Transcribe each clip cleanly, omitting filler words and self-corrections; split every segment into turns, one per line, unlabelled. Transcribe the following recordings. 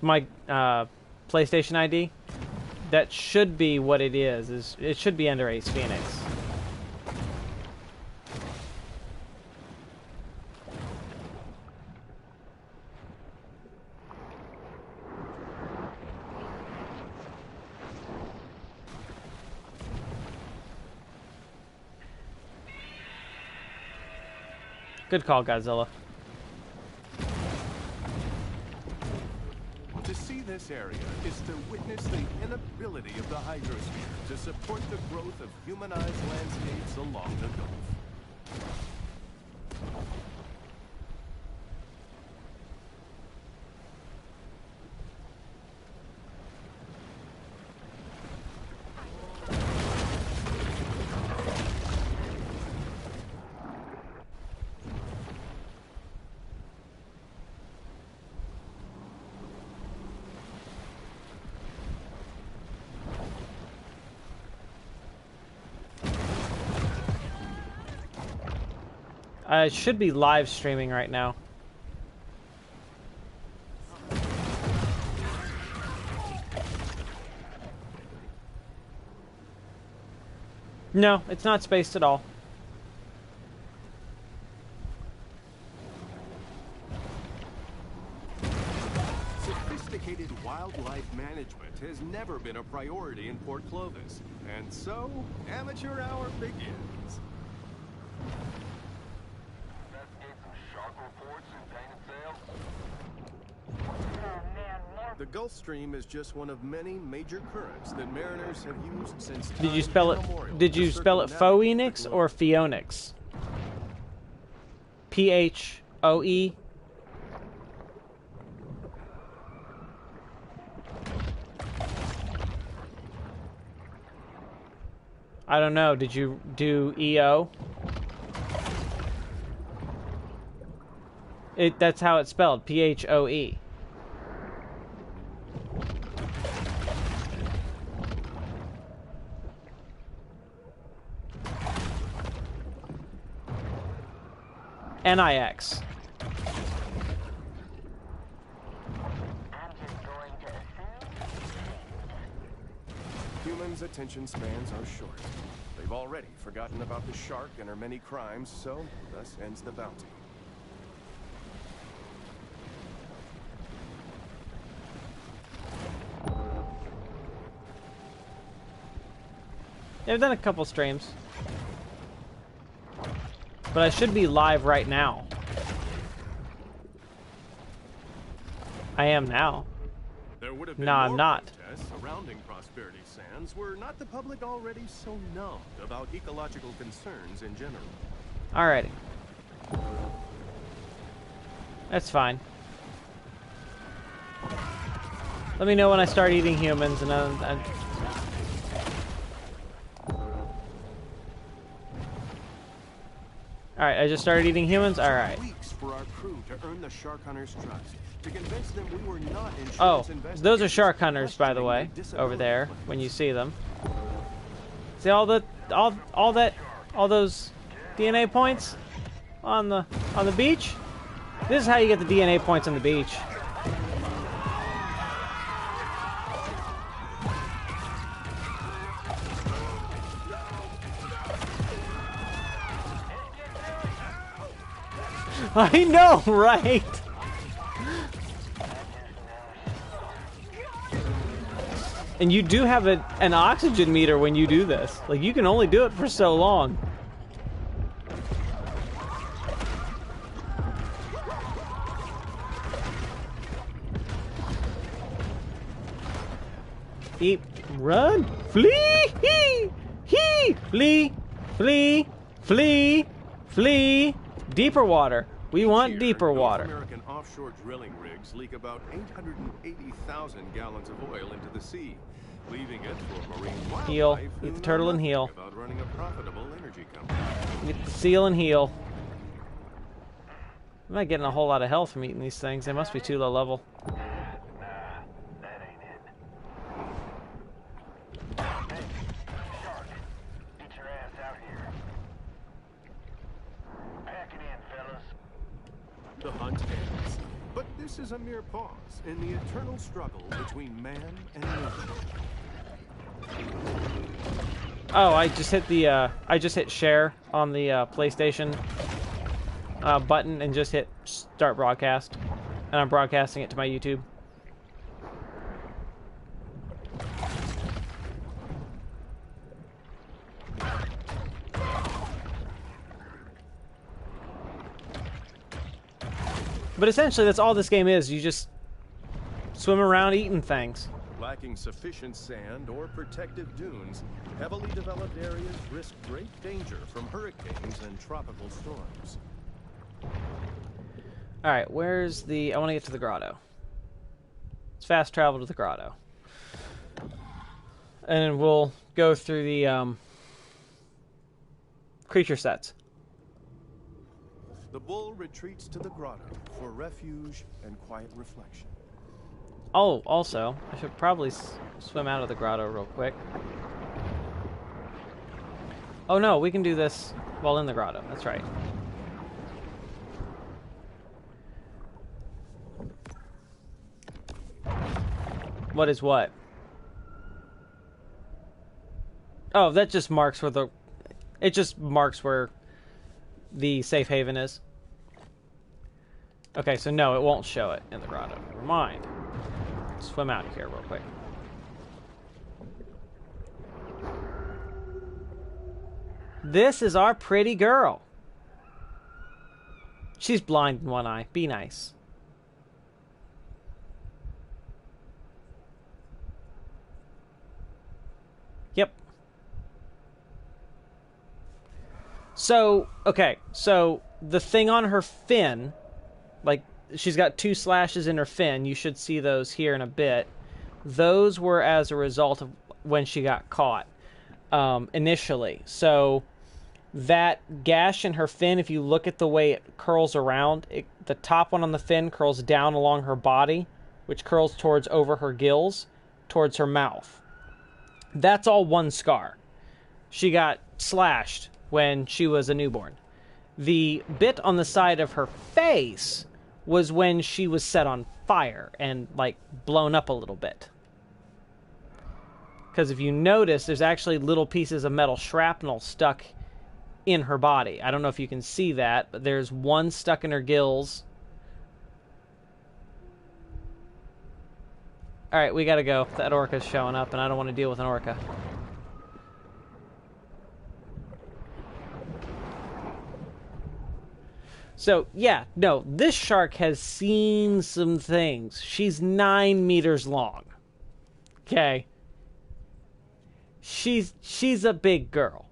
my PlayStation ID. That should be what it is it should be under Ace Phoenix. Good call, Godzilla.
To see this area is to witness the inability of the hydrosphere to support the growth of humanized landscapes along the Gulf.
I should be live streaming right now. No, it's not spaced at all.
Sophisticated wildlife management has never been a priority in Port Clovis, and so amateur hour begins. The Gulf Stream is just one of many major currents that mariners have used since
Did you spell it Phoenix or Phoenix? Phoe? I don't know. Did you do EO? That's how it's spelled. Phoe. NIX.
Humans' attention spans are short. They've already forgotten about the shark and her many crimes, so thus ends the bounty.
Yeah, I've done a couple streams. But I should be live right now. I am now.
There would have been
No,
more
I'm not.
protests surrounding Prosperity Sands were not the public already so numbed about ecological concerns in general.
Alrighty. That's fine. Let me know when I start eating humans, and Alright, I just started eating humans? Alright.
Weeks for our crew to earn the shark hunters' trust, to convince them we were not insurance
Oh, those are
investigators
shark hunters, by the way, over there, when you see them. See all those DNA points on the beach? This is how you get the DNA points on the beach. I know, right? And you do have an oxygen meter when you do this. Like, you can only do it for so long. Eat, run, flee, flee, flee, flee, flee. Deeper water. We want deeper water.
American offshore drilling rigs leak about 880,000 gallons of oil into the sea, leaving it for marine wildlife.
Heal. Eat the turtle and heal.
About running a profitable energy company.
Eat the seal and heal. I'm not getting a whole lot of health from eating these things. They must be too low level.
The hunt ends. But this is a mere pause in the eternal struggle between man and nature.
Oh, I just hit the I just hit share on the PlayStation button and just hit start broadcast, and I'm broadcasting it to my YouTube. But essentially, that's all this game is. You just swim around eating things.
Lacking sufficient sand or protective dunes, heavily developed areas risk great danger from hurricanes and tropical storms.
Alright, where's the... I want to get to the grotto. Let's fast travel to the grotto. And then we'll go through the creature sets.
The bull retreats to the grotto for refuge and quiet reflection.
Oh, also, I should probably swim out of the grotto real quick. Oh no, we can do this while in the grotto. That's right. What is what? Oh, that just marks where the... It just marks where the safe haven is. Okay, so no, it won't show it in the grotto. Never mind. Swim out of here real quick. This is our pretty girl. She's blind in one eye. Be nice. Yep. So, okay. So, the thing on her fin, like, she's got 2 slashes in her fin. You should see those here in a bit. Those were as a result of when she got caught initially. So that gash in her fin, if you look at the way it curls around, the top one on the fin curls down along her body, which curls towards over her gills, towards her mouth. That's all one scar. She got slashed when she was a newborn. The bit on the side of her face was when she was set on fire and, like, blown up a little bit. Because if you notice, there's actually little pieces of metal shrapnel stuck in her body. I don't know if you can see that, but there's one stuck in her gills. Alright, we gotta go. That orca's showing up, and I don't want to deal with an orca. So, yeah, no, this shark has seen some things. She's 9 meters long. Okay? She's a big girl.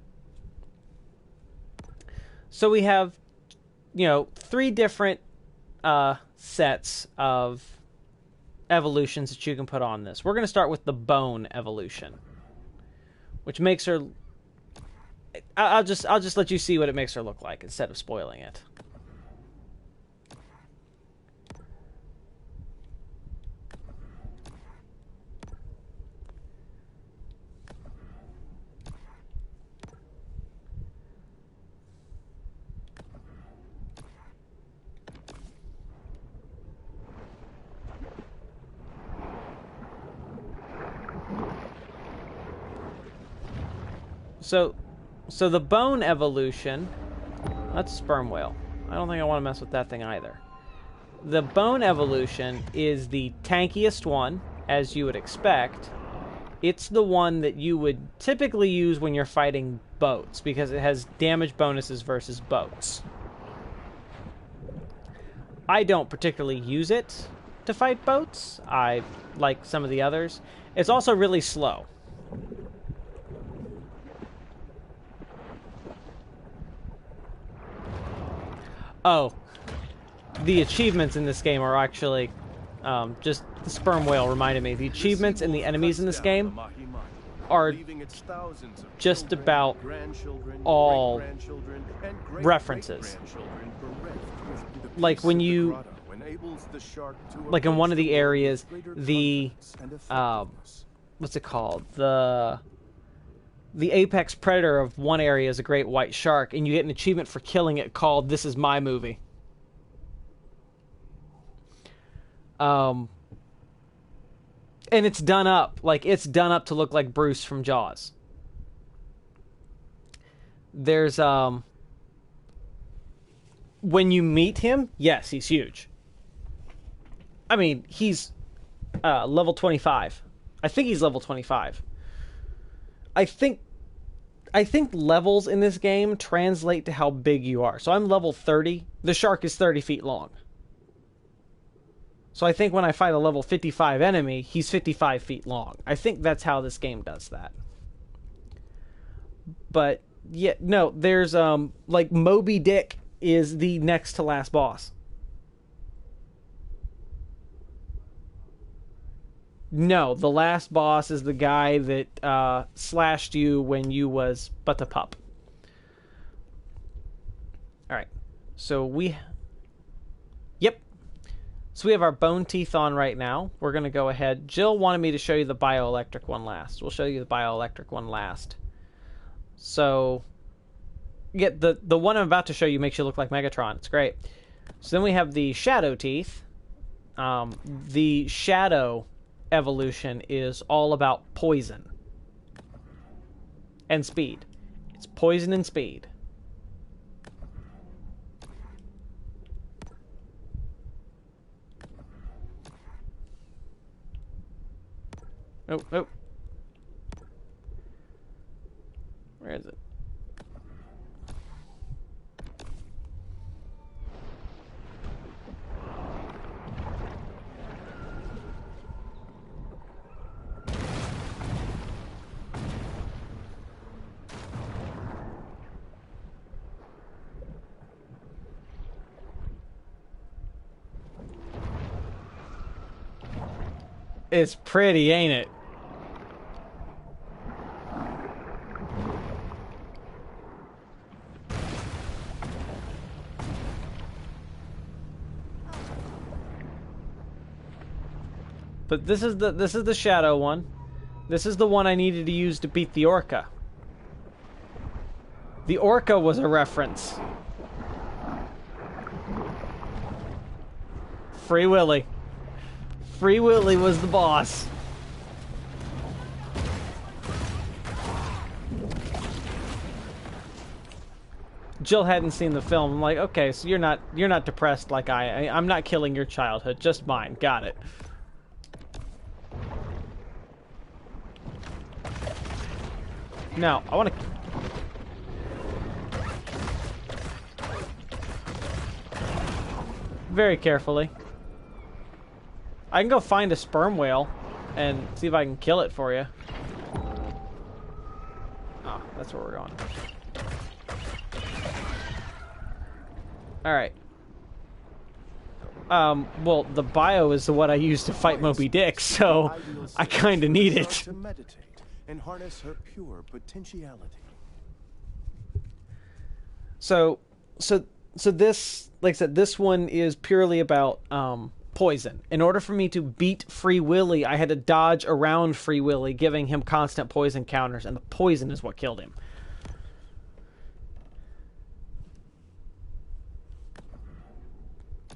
So we have, 3 different sets of evolutions that you can put on this. We're going to start with the bone evolution, which makes her... I'll just let you see what it makes her look like instead of spoiling it. So the bone evolution, that's a sperm whale. I don't think I want to mess with that thing either. The bone evolution is the tankiest one, as you would expect. It's the one that you would typically use when you're fighting boats, because it has damage bonuses versus boats. I don't particularly use it to fight boats. I like some of the others. It's also really slow. Oh, the achievements in this game are actually, just the sperm whale reminded me. The achievements and the enemies in this game are just about all references. Like when you, like in one of the areas, the, what's it called? The apex predator of one area is a great white shark, and you get an achievement for killing it called "This Is My Movie." Um, and it's done up. Like, it's done up to look like Bruce from Jaws. There's, when you meet him, yes, he's huge. I mean, he's level 25. I think he's level 25. I think levels in this game translate to how big you are. So I'm level 30. The shark is 30 feet long. So I think when I fight a level 55 enemy, he's 55 feet long. I think that's how this game does that. But, yeah, no, there's, like, Moby Dick is the next to last boss. No, the last boss is the guy that slashed you when you was but a pup. Alright, so Yep. So we have our bone teeth on right now. We're going to go ahead. Jill wanted me to show you the bioelectric one last. We'll show you the bioelectric one last. So, yeah, the one I'm about to show you makes you look like Megatron. It's great. So then we have the shadow teeth. The shadow evolution is all about poison and speed. It's poison and speed. Oh, oh. Where is it? It's pretty, ain't it? But this is the shadow one. This is the one I needed to use to beat the orca. The orca was a reference. Free Willy. Free Willy was the boss. Jill hadn't seen the film. I'm like, okay, so you're not depressed like I'm not killing your childhood, just mine. Got it. Now, I want to... Very carefully. I can go find a sperm whale and see if I can kill it for you. Oh, that's where we're going. Alright. Well, the bio is what I use to fight Moby Dick, so I kind of need it.
To meditate and harness her pure potentiality.
So this, like I said, this one is purely about poison. In order for me to beat Free Willy, I had to dodge around Free Willy, giving him constant poison counters, and the poison is what killed him.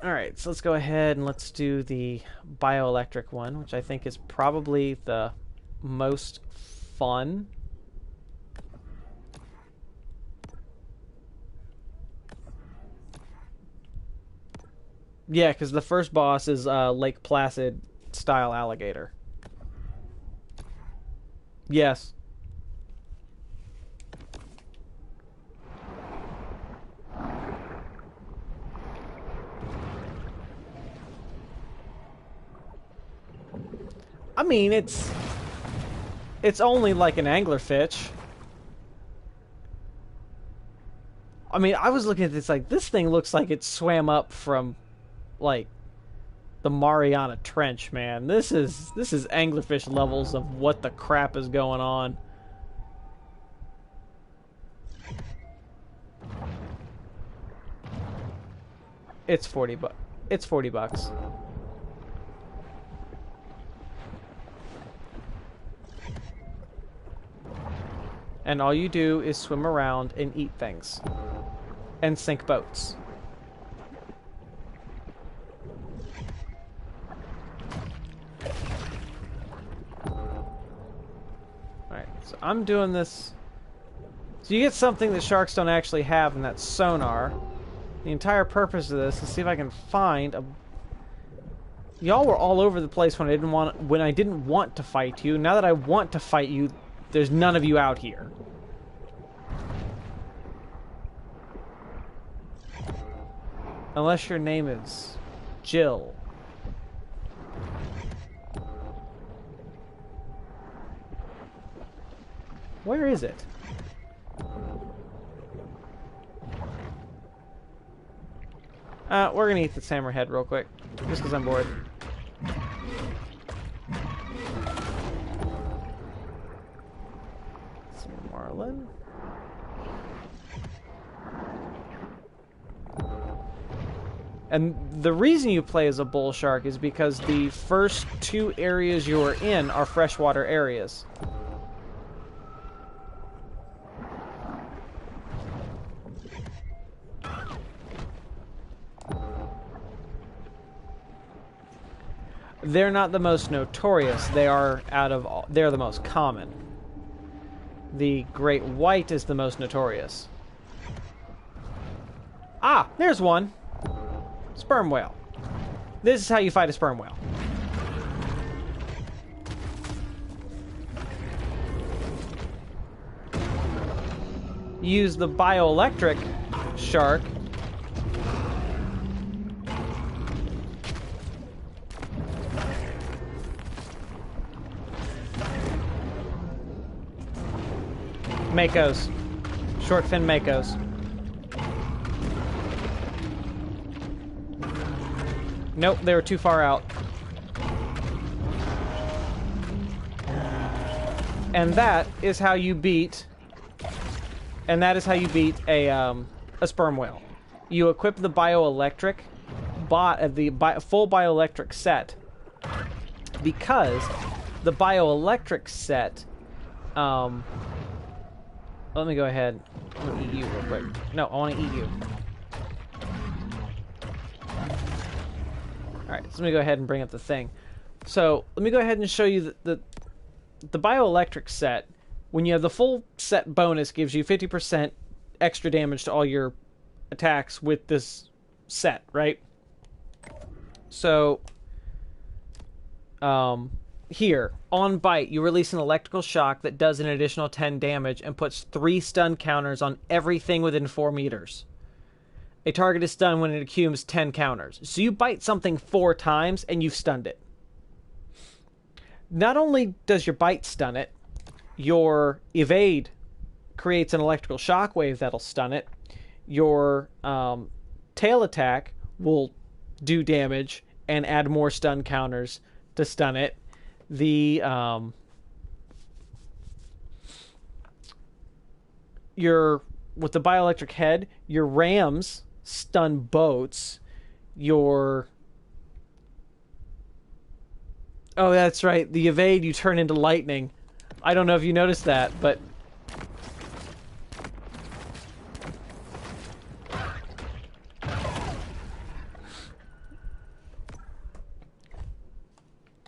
Alright, so let's go ahead and let's do the bioelectric one, which I think is probably the most fun. Yeah, because the first boss is Lake Placid style alligator. Yes. I mean, it's only like an anglerfish. I mean, I was looking at this like, this thing looks like it swam up from, like, the Mariana Trench, man. This is anglerfish levels of what the crap is going on. It's $40. And all you do is swim around and eat things. And sink boats. I'm doing this... So you get something that sharks don't actually have, and that's sonar. The entire purpose of this is see if I can find a... Y'all were all over the place when I didn't want to fight you. Now that I want to fight you, there's none of you out here. Unless your name is Jill. Where is it? We're gonna eat this hammerhead real quick, just because I'm bored. Some marlin. And the reason you play as a bull shark is because the first 2 areas you are in are freshwater areas. They're not the most notorious. They're the most common. The great white is the most notorious. Ah, there's one. Sperm whale. This is how you fight a sperm whale. Use the bioelectric shark. Makos. Short fin Makos. Nope, they were too far out. And that is how you beat... And that is how you beat a sperm whale. You equip the bioelectric full bioelectric set, because the bioelectric set... let me go ahead and eat you real quick. No, I want to eat you. Alright, so let me go ahead and bring up the thing. So, let me go ahead and show you the bioelectric set. When you have the full set bonus, gives you 50% extra damage to all your attacks with this set, right? So, here, on bite, you release an electrical shock that does an additional 10 damage and puts 3 stun counters on everything within 4 meters. A target is stunned when it accumulates 10 counters. So you bite something 4 times and you've stunned it. Not only does your bite stun it, your evade creates an electrical shockwave that'll stun it. Your tail attack will do damage and add more stun counters to stun it. With the bioelectric head, your rams stun boats. Oh, that's right. The evade, you turn into lightning. I don't know if you noticed that, but...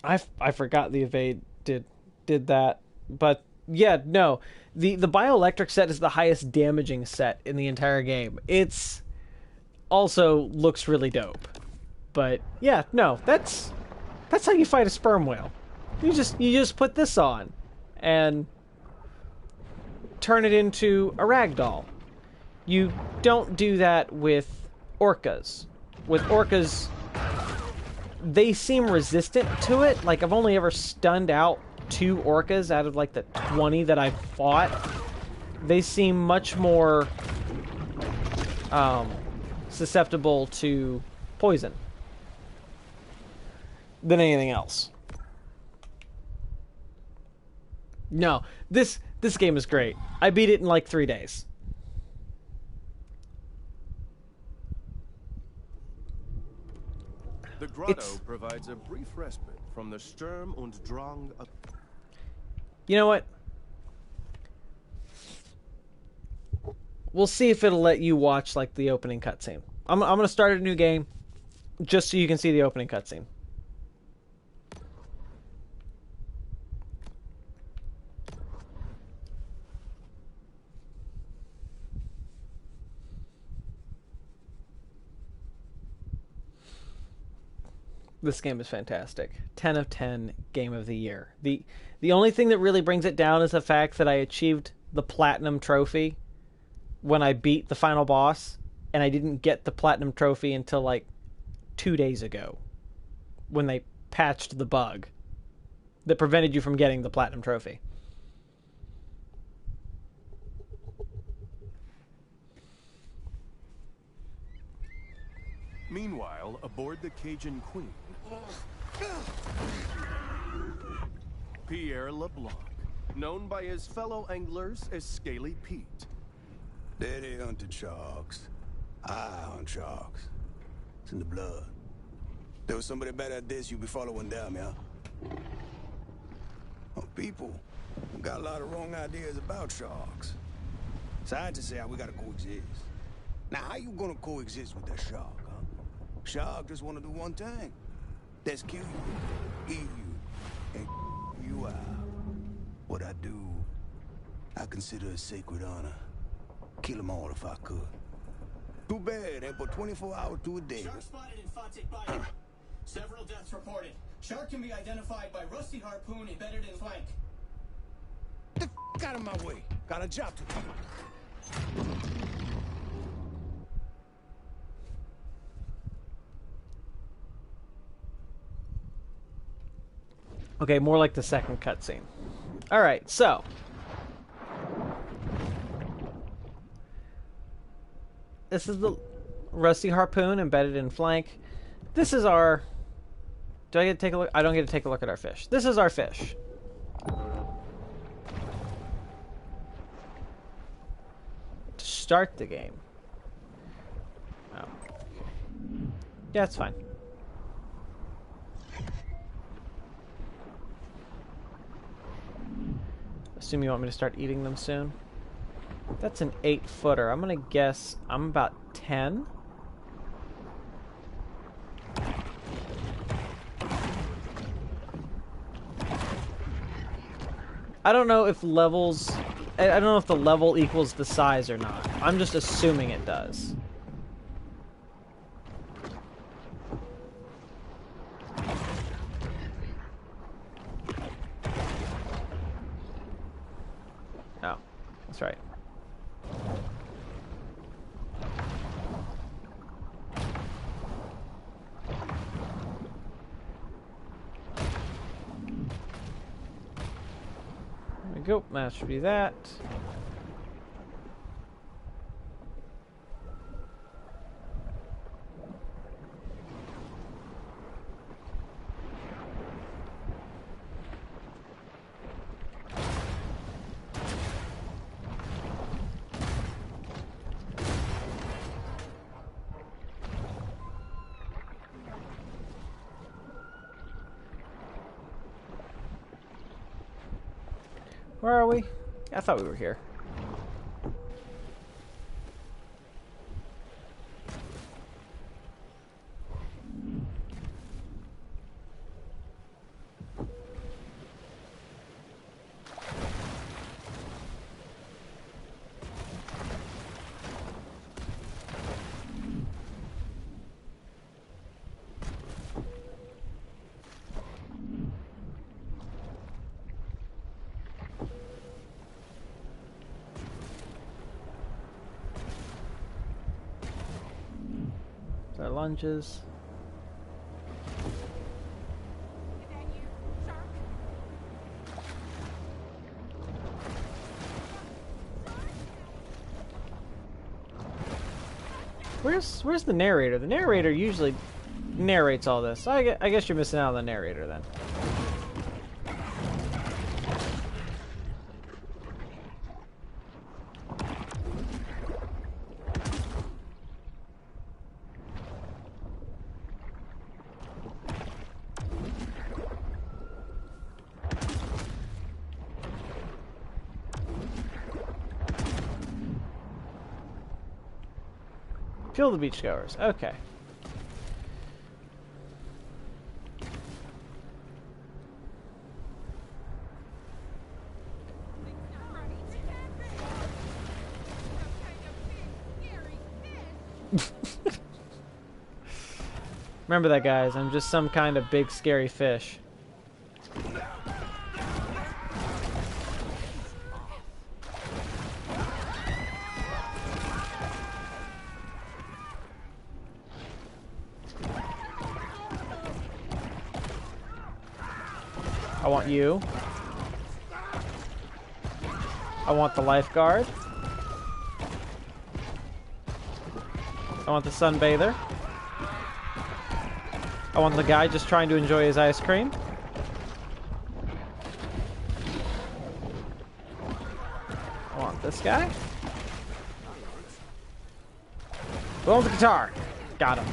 I forgot the evade did that. But, yeah, no. The bioelectric set is the highest damaging set in the entire game. It's also looks really dope. But, yeah, no. That's how you fight a sperm whale. You just put this on and turn it into a ragdoll. You don't do that with orcas. With orcas, they seem resistant to it. Like, I've only ever stunned out 2 orcas out of, like, the 20 that I've fought. They seem much more susceptible to poison than anything else. No, this game is great. I beat it in like 3 days.
The grotto provides a brief respite from the Sturm und Drang of...
You know what? We'll see if it'll let you watch like the opening cutscene. I'm gonna start a new game just so you can see the opening cutscene. This game is fantastic. 10 of 10 game of the year. The only thing that really brings it down is the fact that I achieved the platinum trophy when I beat the final boss, and I didn't get the platinum trophy until like 2 days ago when they patched the bug that prevented you from getting the platinum trophy.
Meanwhile, aboard the Cajun Queen, Pierre LeBlanc, known by his fellow anglers as Scaly Pete.
Daddy hunted sharks. I hunt sharks. It's in the blood. There was somebody better at this, you be following them, yeah? Oh, people got a lot of wrong ideas about sharks. So I just say how we gotta coexist. Now, how you gonna coexist with that shark, huh? Shark just wanna do one thing. That's kill you, eat you, and you out. What I do, I consider a sacred honor. Kill them all if I could. Too bad, ain't but 24 hours to a day.
Shark spotted in Fatik Bayou. Several deaths reported. Shark can be identified by rusty harpoon embedded in flank.
Get the out of my way. Got a job to do.
Okay, more like the second cutscene. Alright, so. This is the rusty harpoon embedded in flank. This is our... Do I get to take a look? I don't get to take a look at our fish. This is our fish. To start the game. Oh. Yeah, it's fine. Assume you want me to start eating them soon. That's an 8-footer. I'm gonna guess I'm about 10. I don't know if levels... I don't know if the level equals the size or not. I'm just assuming it does. Oh, that's right. There we go. That should be that. Where are we? I thought we were here. Our lunges. Where's the narrator? The narrator usually narrates all this. I guess you're missing out on the narrator then. Kill the beachgoers. Okay. Remember that, guys. I'm just some kind of big, scary fish. I want you. I want the lifeguard. I want the sunbather. I want the guy just trying to enjoy his ice cream. I want this guy. Who owns the guitar? Got him.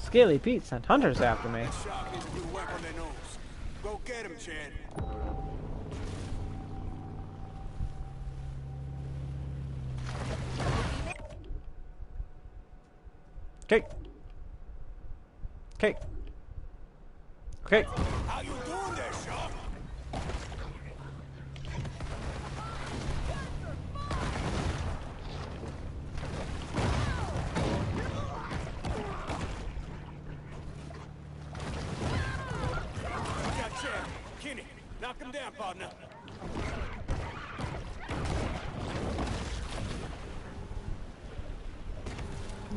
Scaly Pete sent hunters after me.
Shark needs a new whack on their nose. Go get him, Chad.
Okay. Okay. Okay.
How you doing there, Shark? Got Chad. Kenny, knock him down, partner.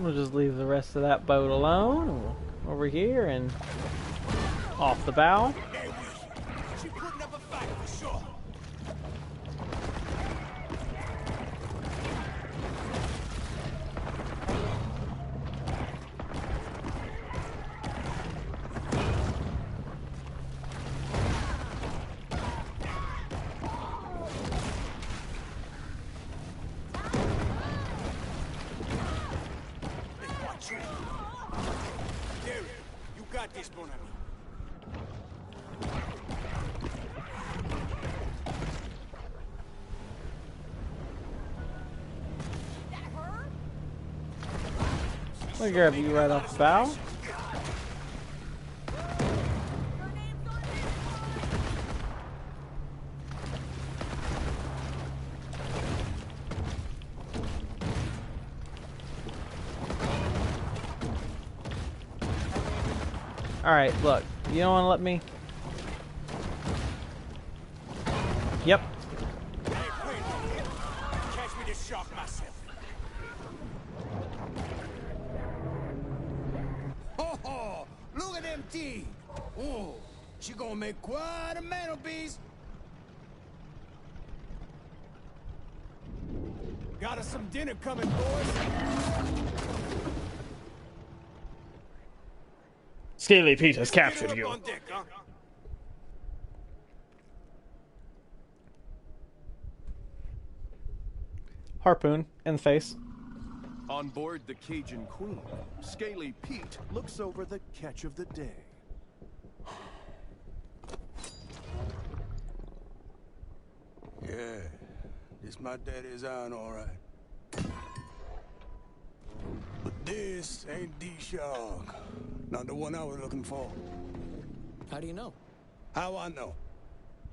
We'll just leave the rest of that boat alone. Over here and off the bow.
Hey, she putting up a fight for sure. Hey, watch you. Derek, you got this, mon ami.
I'll grab you right off the bow. Alright, look. You don't want to let me? Yep.
Hey, wait. Catch me this shark myself. Oh, look at them teeth. Oh, she gonna make quite a mantelpiece. Got us some dinner coming, boys.
Scaly Pete has
Get her
captured
up
you.
on deck, huh?
Harpoon in the face.
On board the Cajun Queen, Scaly Pete looks over the catch of the day.
Yeah, this my daddy's iron, all right. But this ain't the shark. Not the one I was looking for.
How do you know?
How I know?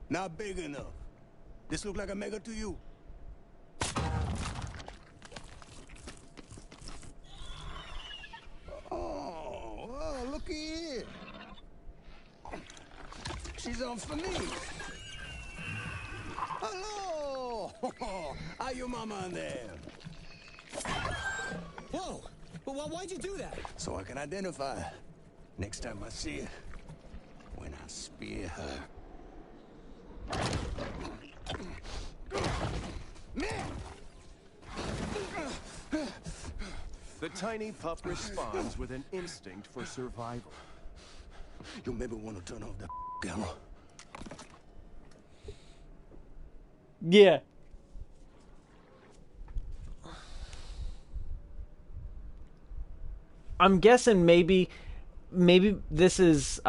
Not big enough. This look like a mega to you. Oh, well, looky here. She's on for me. Hello! How your mama in there?
Whoa! Well, why'd you do that?
So I can identify her. Next time I see her. When I spear her.
The tiny pup responds with an instinct for survival.
You maybe want to turn off that camera.
Yeah. I'm guessing maybe this is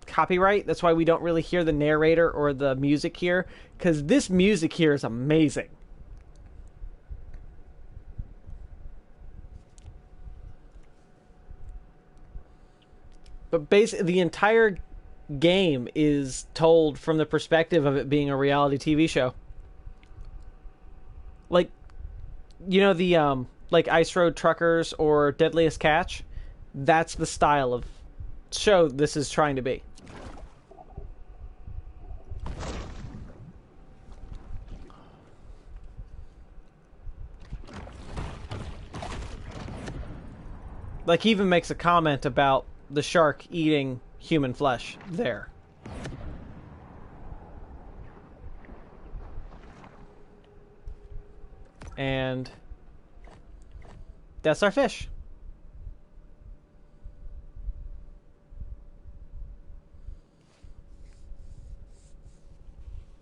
copyright. That's why we don't really hear the narrator or the music here, because this music here is amazing. But basically, the entire game is told from the perspective of it being a reality TV show. Like, you know the like Ice Road Truckers or Deadliest Catch? That's the style of show this is trying to be. Like, he even makes a comment about the shark eating human flesh there. And that's our fish.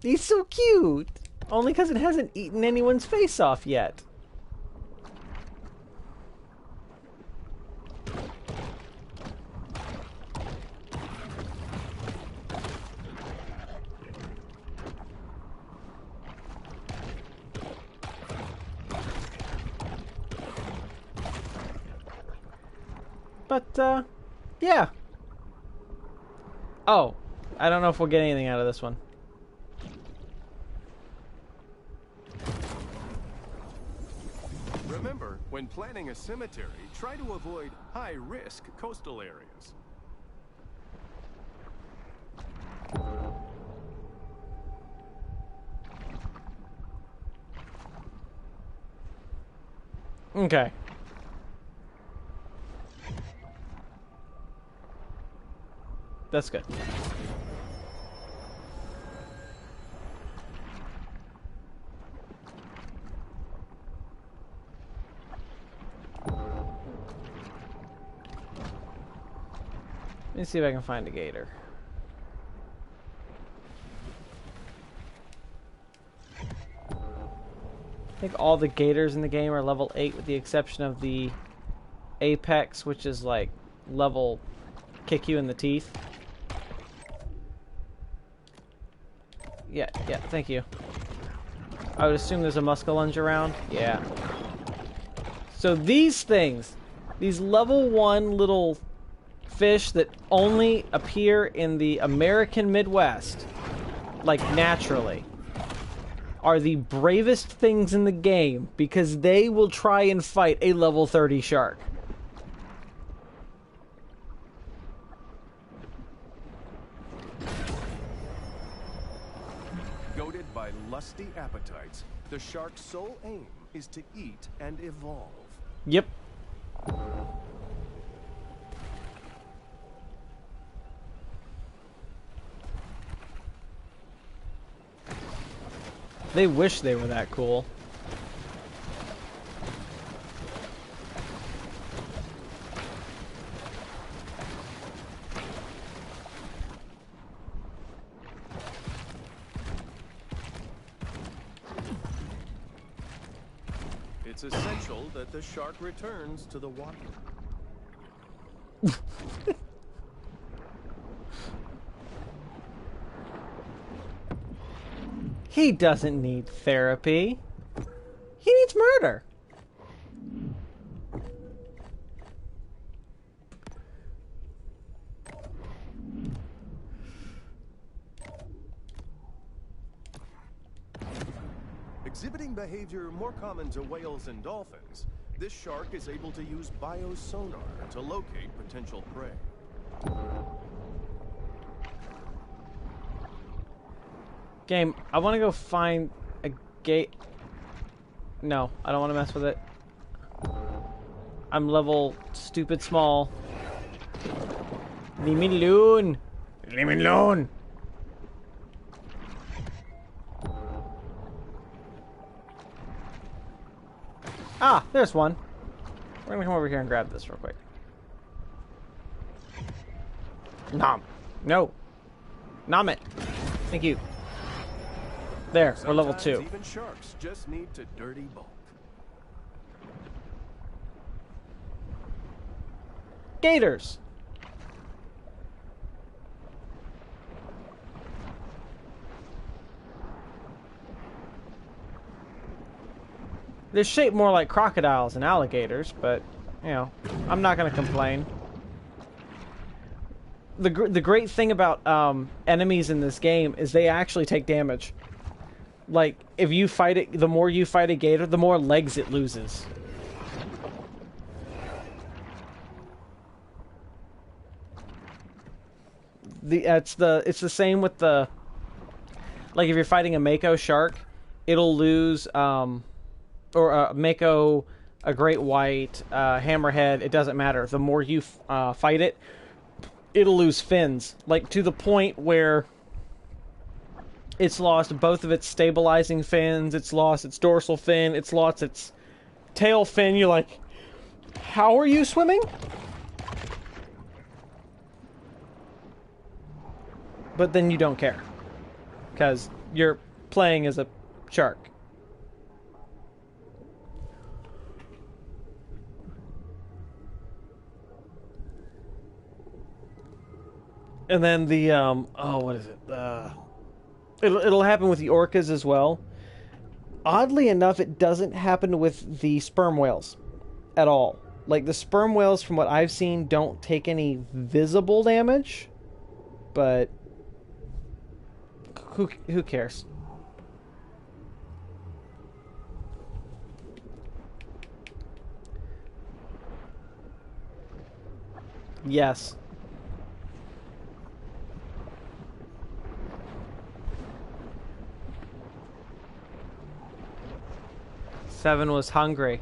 He's so cute. Only because it hasn't eaten anyone's face off yet. But, yeah. Oh, I don't know if we'll get anything out of this one.
Remember, when planning a cemetery, try to avoid high-risk coastal areas.
Okay. That's good. Let me see if I can find a gator. I think all the gators in the game are level 8 with the exception of the apex, which is like level kick you in the teeth. Yeah, thank you. I would assume there's a muskellunge around. Yeah. So these things, these level 1 little fish that only appear in the American Midwest, like naturally, are the bravest things in the game because they will try and fight a level 30 shark.
Goaded by lusty appetites, the shark's sole aim is to eat and evolve.
Yep. They wish they were that cool.
It's essential that the shark returns to the water.
He doesn't need therapy. He needs murder.
Exhibiting behavior more common to whales and dolphins, this shark is able to use biosonar to locate potential prey.
Game, I want to go find a gate. No, I don't want to mess with it. I'm level stupid small. Leave me alone. Leave me alone. Ah, there's one. We're gonna come over here and grab this real quick. Nom. No. Nom it. Thank you. There, we're level 2.
Even sharks just need to dirty bulk.
Gators. They're shaped more like crocodiles and alligators, but, you know, I'm not going to complain. the great thing about enemies in this game is they actually take damage. Like, if you fight it, the more you fight a gator, the more legs it loses. It's the same with the, like, if you're fighting a mako shark, it'll lose or a mako, a great white, hammerhead. It doesn't matter. The more you fight it, it'll lose fins, like to the point where it's lost both of its stabilizing fins, it's lost its dorsal fin, it's lost its tail fin. You're like, how are you swimming? But then you don't care, because you're playing as a shark. And then the, what is it? It'll happen with the orcas as well. Oddly enough, it doesn't happen with the sperm whales at all. Like, the sperm whales, from what I've seen, don't take any visible damage. But who cares? Yes. Seven was hungry.